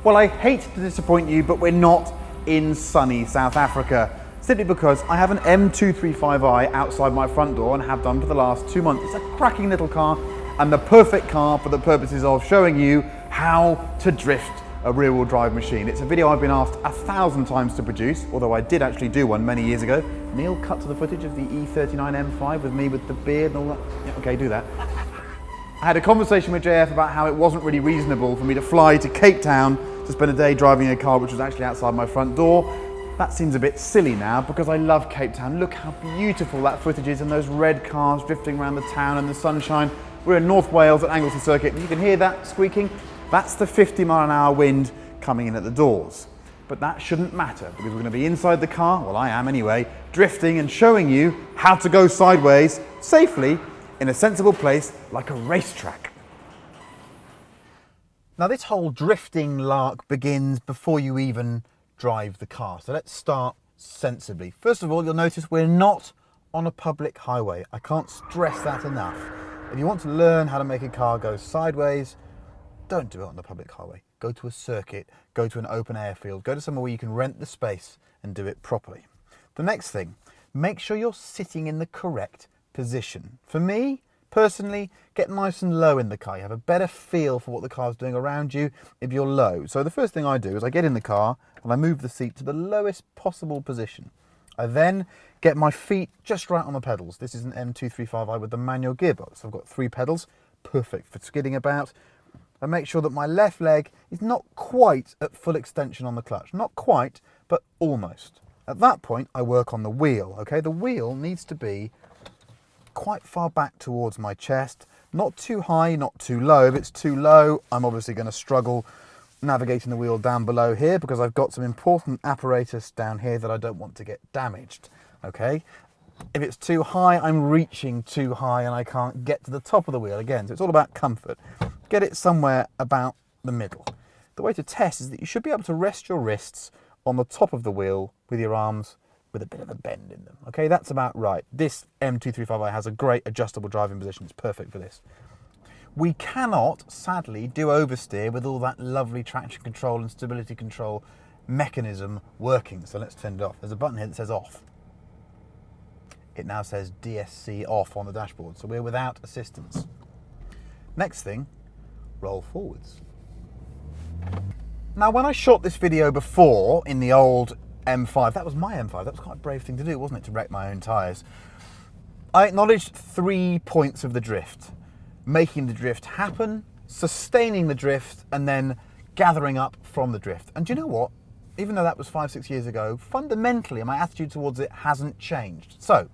Well, I hate to disappoint you, but we're not in sunny South Africa, simply because I have an M235i outside my front door and have done for the last 2 months. It's a cracking little car and the perfect car for the purposes of showing you how to drift a rear-wheel drive machine. It's a video I've been asked 1,000 times to produce, although I did actually do one many years ago. Neil, cut to the footage of the E39 M5 with me with the beard and all that. Yeah, okay, do that. I had a conversation with JF about how it wasn't really reasonable for me to fly to Cape Town to spend a day driving a car which was actually outside my front door. That seems a bit silly now because I love Cape Town. Look how beautiful that footage is and those red cars drifting around the town and the sunshine. We're in North Wales at Anglesey Circuit. You can hear that squeaking. That's the 50-mile-an-hour wind coming in at the doors. But that shouldn't matter because we're going to be inside the car, well I am anyway, drifting and showing you how to go sideways safely in a sensible place like a racetrack. Now this whole drifting lark begins before you even drive the car. So let's start sensibly. First of all, you'll notice we're not on a public highway. I can't stress that enough. If you want to learn how to make a car go sideways, don't do it on the public highway. Go to a circuit, go to an open airfield, go to somewhere where you can rent the space and do it properly. The next thing, make sure you're sitting in the correct position. For me, personally, get nice and low in the car. You have a better feel for what the car's doing around you if you're low. So the first thing I do is I get in the car and I move the seat to the lowest possible position. I then get my feet just right on the pedals. This is an M235i with the manual gearbox. I've got 3 pedals, perfect for skidding about. I make sure that my left leg is not quite at full extension on the clutch. Not quite, but almost. At that point, I work on the wheel, okay? The wheel needs to be quite far back towards my chest, not too high, not too low. If it's too low, I'm obviously going to struggle navigating the wheel down below here because I've got some important apparatus down here that I don't want to get damaged, okay? If it's too high, I'm reaching too high and I can't get to the top of the wheel again. So it's all about comfort. Get it somewhere about the middle. The way to test is that you should be able to rest your wrists on the top of the wheel with your arms with a bit of a bend in them. Okay, that's about right. This M235i has a great adjustable driving position. It's perfect for this. We cannot, sadly, do oversteer with all that lovely traction control and stability control mechanism working. So let's turn it off. There's a button here that says off. It now says DSC off on the dashboard. So we're without assistance. Next thing, roll forwards. Now when I shot this video before in the old M5, that was my M5, that was quite a brave thing to do, wasn't it, to wreck my own tyres. I acknowledged 3 points of the drift. Making the drift happen, sustaining the drift, and then gathering up from the drift. And do you know what? Even though that was 5-6 years ago, fundamentally my attitude towards it hasn't changed. So,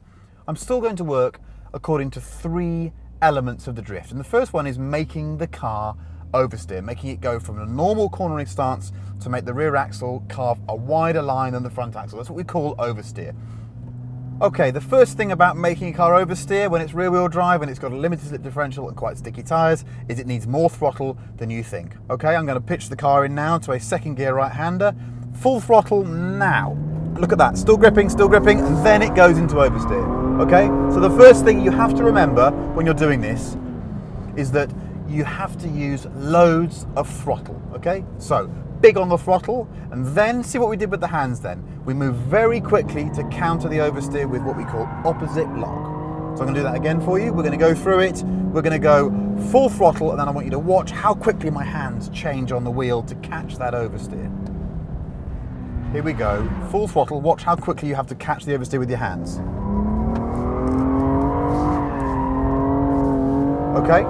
I'm still going to work according to 3 elements of the drift. And the first one is making the car oversteer, making it go from a normal cornering stance to make the rear axle carve a wider line than the front axle. That's what we call oversteer. Okay, the first thing about making a car oversteer when it's rear-wheel drive and it's got a limited slip differential and quite sticky tyres is it needs more throttle than you think. Okay, I'm going to pitch the car in now to a second gear right-hander. Full throttle now. Look at that, still gripping, and then it goes into oversteer. Okay, so the first thing you have to remember when you're doing this is that you have to use loads of throttle, okay? So, big on the throttle, and then see what we did with the hands then. We move very quickly to counter the oversteer with what we call opposite lock. So I'm gonna do that again for you. We're gonna go through it. We're gonna go full throttle, and then I want you to watch how quickly my hands change on the wheel to catch that oversteer. Here we go, full throttle. Watch how quickly you have to catch the oversteer with your hands. Okay?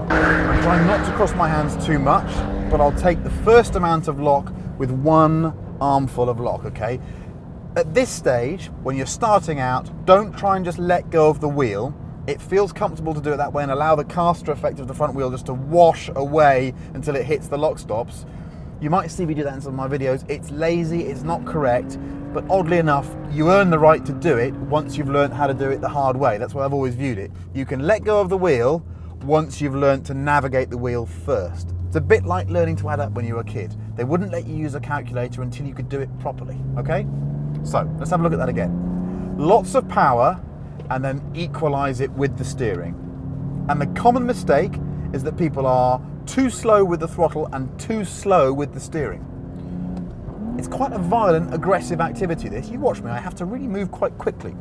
I'm trying not to cross my hands too much, but I'll take the first amount of lock with 1 armful of lock, okay? At this stage, when you're starting out, don't try and just let go of the wheel. It feels comfortable to do it that way and allow the caster effect of the front wheel just to wash away until it hits the lock stops. You might see me do that in some of my videos. It's lazy, it's not correct, but oddly enough, you earn the right to do it once you've learned how to do it the hard way. That's why I've always viewed it. You can let go of the wheel once you've learned to navigate the wheel first. It's a bit like learning to add up when you were a kid. They wouldn't let you use a calculator until you could do it properly, okay? So, let's have a look at that again. Lots of power, and then equalize it with the steering. And the common mistake is that people are too slow with the throttle and too slow with the steering. It's quite a violent, aggressive activity, this. You watch me, I have to really move quite quickly.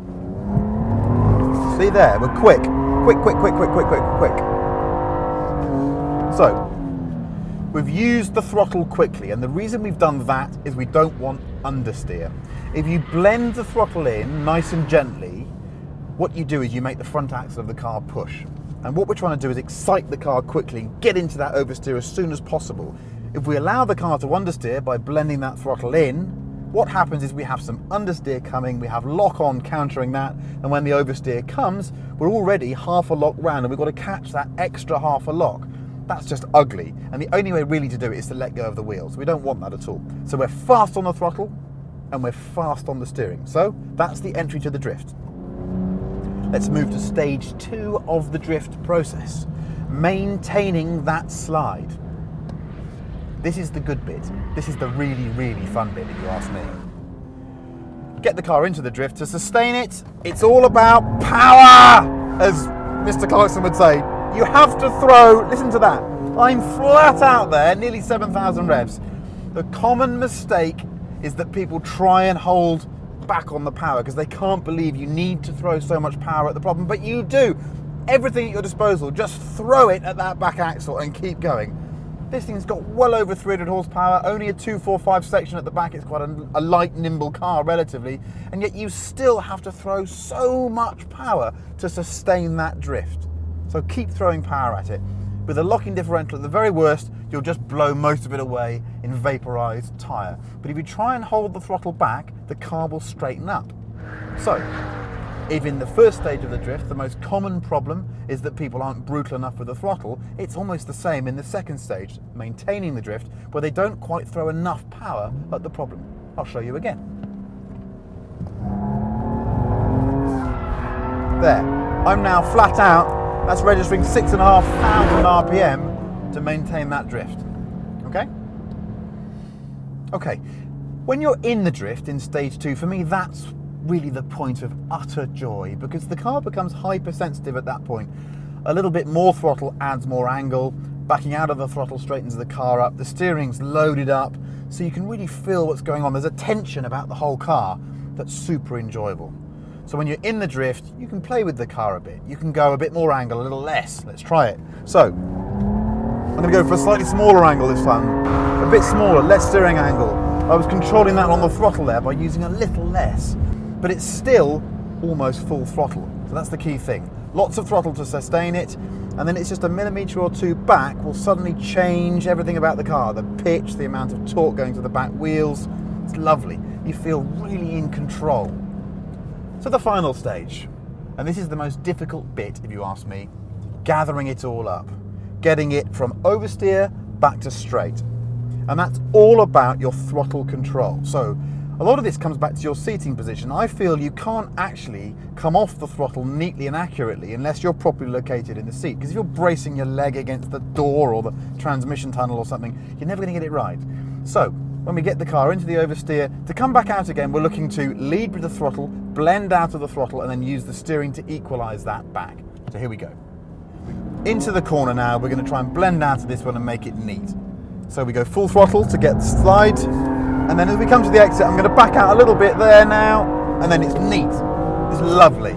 See there, we're quick. Quick. So, we've used the throttle quickly, and the reason we've done that is we don't want understeer. If you blend the throttle in nice and gently, what you do is you make the front axle of the car push. And what we're trying to do is excite the car quickly, get into that oversteer as soon as possible. If we allow the car to understeer by blending that throttle in, what happens is we have some understeer coming, we have lock-on countering that, and when the oversteer comes, we're already half a lock round and we've got to catch that extra half a lock. That's just ugly, and the only way really to do it is to let go of the wheels. We don't want that at all. So we're fast on the throttle and we're fast on the steering. So that's the entry to the drift. Let's move to stage 2 of the drift process, maintaining that slide. This is the good bit. This is the really, really fun bit, if you ask me. Get the car into the drift. To sustain it, it's all about power, as Mr. Clarkson would say. You have to throw, listen to that, I'm flat out there, nearly 7,000 revs. The common mistake is that people try and hold back on the power because they can't believe you need to throw so much power at the problem, but you do. Everything at your disposal, just throw it at that back axle and keep going. This thing's got well over 300 horsepower, only a 245 section at the back. It's quite a light, nimble car relatively, and yet you still have to throw so much power to sustain that drift. So keep throwing power at it. With a locking differential, at the very worst, you'll just blow most of it away in vaporized tyre. But if you try and hold the throttle back, the car will straighten up. So, if in the first stage of the drift, the most common problem is that people aren't brutal enough with the throttle, it's almost the same in the second stage, maintaining the drift, where they don't quite throw enough power at the problem. I'll show you again. There, I'm now flat out. That's registering 6,500 RPM to maintain that drift. Okay? Okay, when you're in the drift in stage 2, for me that's really the point of utter joy, because the car becomes hypersensitive at that point. A little bit more throttle adds more angle, backing out of the throttle straightens the car up, the steering's loaded up, so you can really feel what's going on. There's a tension about the whole car that's super enjoyable. So when you're in the drift, you can play with the car a bit. You can go a bit more angle, a little less. Let's try it. So, I'm going to go for a slightly smaller angle this time. A bit smaller, less steering angle. I was controlling that on the throttle there by using a little less, but it's still almost full throttle. So that's the key thing. Lots of throttle to sustain it, and then it's just a millimetre or two back will suddenly change everything about the car. The pitch, the amount of torque going to the back wheels. It's lovely. You feel really in control. So the final stage, and this is the most difficult bit if you ask me, gathering it all up, getting it from oversteer back to straight. And that's all about your throttle control. So a lot of this comes back to your seating position. I feel you can't actually come off the throttle neatly and accurately unless you're properly located in the seat, because if you're bracing your leg against the door or the transmission tunnel or something, you're never going to get it right. So when we get the car into the oversteer, to come back out again, we're looking to lead with the throttle, blend out of the throttle, and then use the steering to equalize that back. So here we go. Into the corner now, we're going to try and blend out of this one and make it neat. So we go full throttle to get the slide, and then as we come to the exit, I'm going to back out a little bit there now, and then it's neat. It's lovely.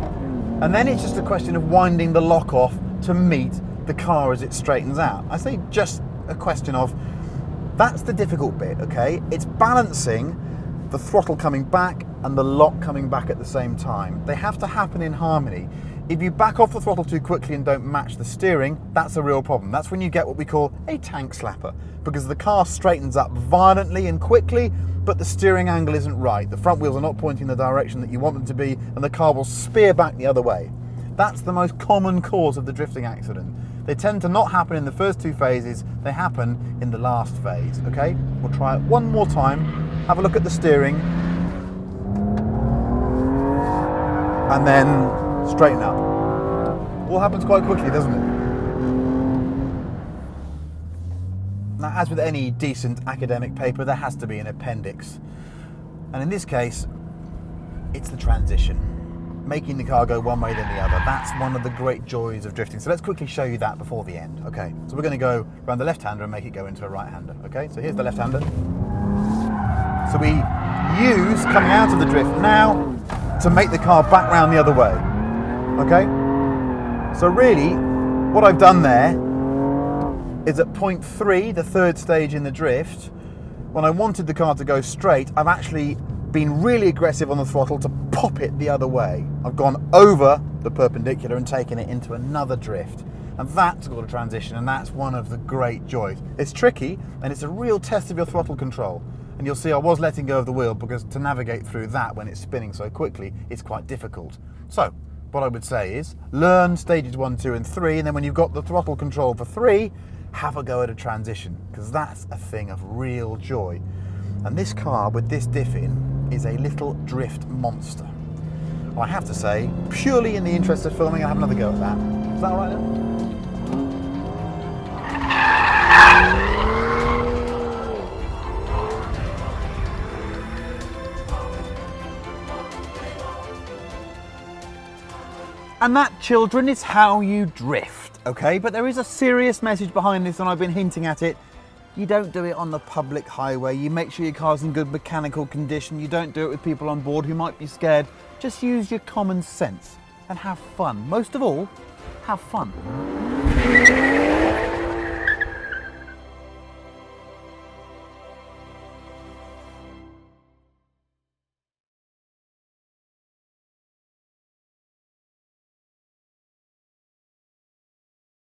And then it's just a question of winding the lock off to meet the car as it straightens out. I say just a question of, that's the difficult bit, okay? It's balancing the throttle coming back and the lock coming back at the same time. They have to happen in harmony. If you back off the throttle too quickly and don't match the steering, that's a real problem. That's when you get what we call a tank slapper, because the car straightens up violently and quickly, but the steering angle isn't right. The front wheels are not pointing the direction that you want them to be, and the car will spear back the other way. That's the most common cause of the drifting accident. They tend to not happen in the first 2 phases, they happen in the last phase, okay? We'll try it one more time. Have a look at the steering. And then straighten up. All happens quite quickly, doesn't it? Now, as with any decent academic paper, there has to be an appendix. And in this case, it's the transition. making the car go one way than the other. That's one of the great joys of drifting. So let's quickly show you that before the end. Okay, so we're going to go around the left-hander and make it go into a right-hander. Okay, so here's the left-hander. So we use coming out of the drift now to make the car back round the other way. Okay, so really what I've done there is at point 3, the third stage in the drift, when I wanted the car to go straight, I've actually been really aggressive on the throttle to pop it the other way. I've gone over the perpendicular and taken it into another drift. And that's called a transition, and that's one of the great joys. It's tricky, and it's a real test of your throttle control. And you'll see I was letting go of the wheel because to navigate through that when it's spinning so quickly, it's quite difficult. So, what I would say is, learn stages 1, 2, and 3, and then when you've got the throttle control for 3, have a go at a transition, because that's a thing of real joy. And this car with this diff in is a little drift monster. Well, I have to say, purely in the interest of filming, I'll have another go at that. Is that all right then? And that, children, is how you drift, okay? But there is a serious message behind this, and I've been hinting at it. You don't do it on the public highway. You make sure your car's in good mechanical condition. You don't do it with people on board who might be scared. Just use your common sense and have fun. Most of all, have fun.